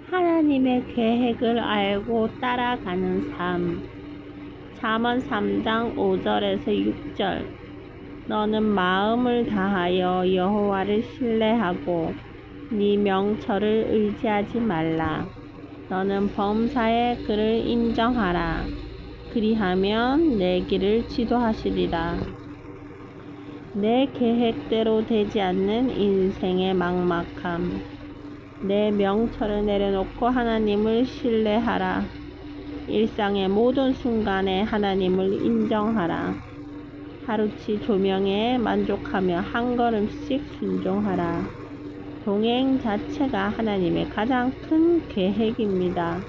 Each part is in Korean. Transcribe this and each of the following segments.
하나님의 계획을 알고 따라가는 삶. 잠언 3장 5절에서 6절. 너는 마음을 다하여 여호와를 신뢰하고 네 명철을 의지하지 말라. 너는 범사에 그를 인정하라. 그리하면 내 길을 지도하시리라. 내 계획대로 되지 않는 인생의 막막함. 내 명철을 내려놓고 하나님을 신뢰하라. 일상의 모든 순간에 하나님을 인정하라. 하루치 조명에 만족하며 한 걸음씩 순종하라. 동행 자체가 하나님의 가장 큰 계획입니다.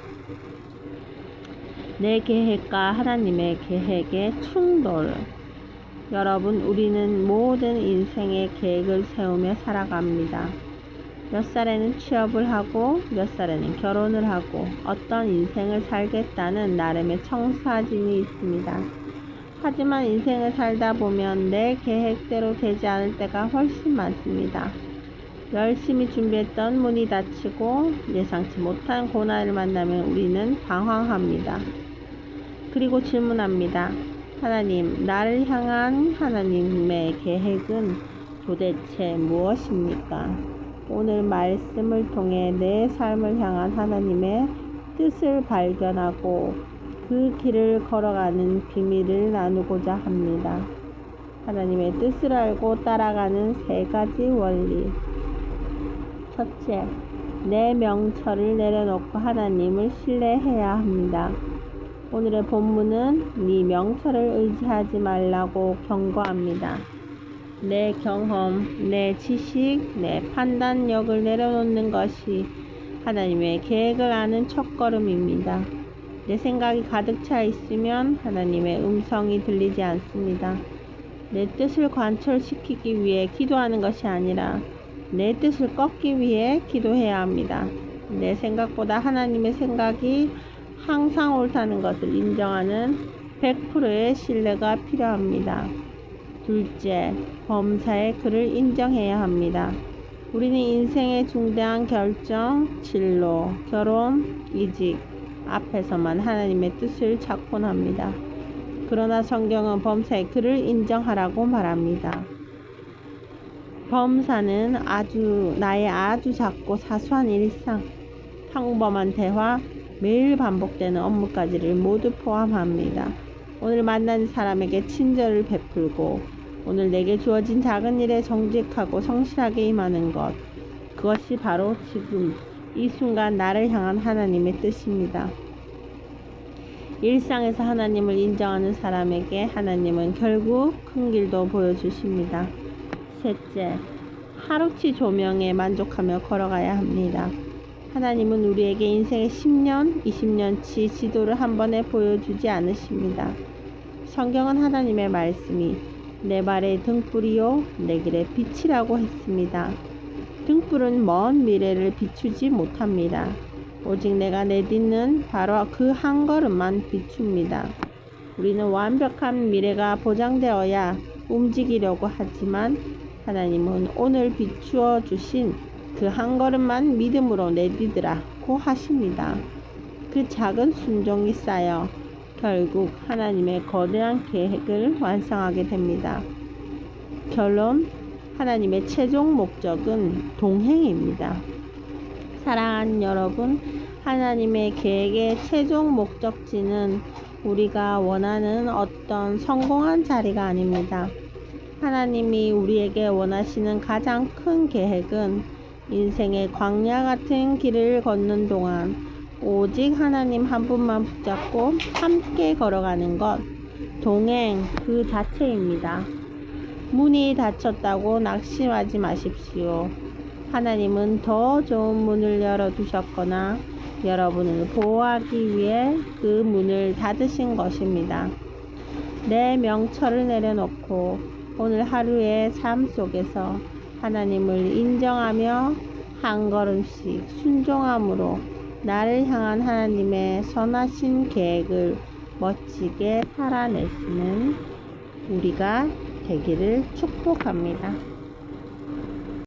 내 계획과 하나님의 계획의 충돌. 여러분, 우리는 모든 인생의 계획을 세우며 살아갑니다. 몇 살에는 취업을 하고 몇 살에는 결혼을 하고 어떤 인생을 살겠다는 나름의 청사진이 있습니다. 하지만 인생을 살다 보면 내 계획대로 되지 않을 때가 훨씬 많습니다. 열심히 준비했던 문이 닫히고 예상치 못한 고난을 만나면 우리는 방황합니다. 그리고 질문합니다. 하나님, 나를 향한 하나님의 계획은 도대체 무엇입니까? 오늘 말씀을 통해 내 삶을 향한 하나님의 뜻을 발견하고 그 길을 걸어가는 비밀을 나누고자 합니다. 하나님의 뜻을 알고 따라가는 3가지 원리. 첫째, 내 명철을 내려놓고 하나님을 신뢰해야 합니다. 오늘의 본문은 네 명철을 의지하지 말라고 경고합니다. 내 경험, 내 지식, 내 판단력을 내려놓는 것이 하나님의 계획을 아는 첫걸음입니다. 내 생각이 가득 차 있으면 하나님의 음성이 들리지 않습니다. 내 뜻을 관철시키기 위해 기도하는 것이 아니라 내 뜻을 꺾기 위해 기도해야 합니다. 내 생각보다 하나님의 생각이 항상 옳다는 것을 인정하는 100%의 신뢰가 필요합니다. 둘째, 범사에 그를 인정해야 합니다. 우리는 인생의 중대한 결정, 진로, 결혼, 이직 앞에서만 하나님의 뜻을 찾곤 합니다. 그러나 성경은 범사에 그를 인정하라고 말합니다. 범사는 나의 아주 작고 사소한 일상, 평범한 대화, 매일 반복되는 업무까지를 모두 포함합니다. 오늘 만난 사람에게 친절을 베풀고 오늘 내게 주어진 작은 일에 정직하고 성실하게 임하는 것, 그것이 바로 지금 이 순간 나를 향한 하나님의 뜻입니다. 일상에서 하나님을 인정하는 사람에게 하나님은 결국 큰 길도 보여주십니다. 셋째, 하루치 조명에 만족하며 걸어가야 합니다. 하나님은 우리에게 인생의 10년, 20년치 지도를 한 번에 보여주지 않으십니다. 성경은 하나님의 말씀이 내 발의 등불이요 내 길의 빛이라고 했습니다. 등불은 먼 미래를 비추지 못합니다. 오직 내가 내딛는 바로 그 한 걸음만 비춥니다. 우리는 완벽한 미래가 보장되어야 움직이려고 하지만 하나님은 오늘 비추어 주신 그 한 걸음만 믿음으로 내딛으라고 하십니다. 그 작은 순종이 쌓여 결국 하나님의 거대한 계획을 완성하게 됩니다. 결론, 하나님의 최종 목적은 동행입니다. 사랑하는 여러분, 하나님의 계획의 최종 목적지는 우리가 원하는 어떤 성공한 자리가 아닙니다. 하나님이 우리에게 원하시는 가장 큰 계획은 인생의 광야 같은 길을 걷는 동안 오직 하나님 한 분만 붙잡고 함께 걸어가는 것, 동행 그 자체입니다. 문이 닫혔다고 낙심하지 마십시오. 하나님은 더 좋은 문을 열어두셨거나 여러분을 보호하기 위해 그 문을 닫으신 것입니다. 내 명철을 내려놓고 오늘 하루의 삶 속에서 하나님을 인정하며 한 걸음씩 순종함으로 나를 향한 하나님의 선하신 계획을 멋지게 살아내시는 우리가 되기를 축복합니다.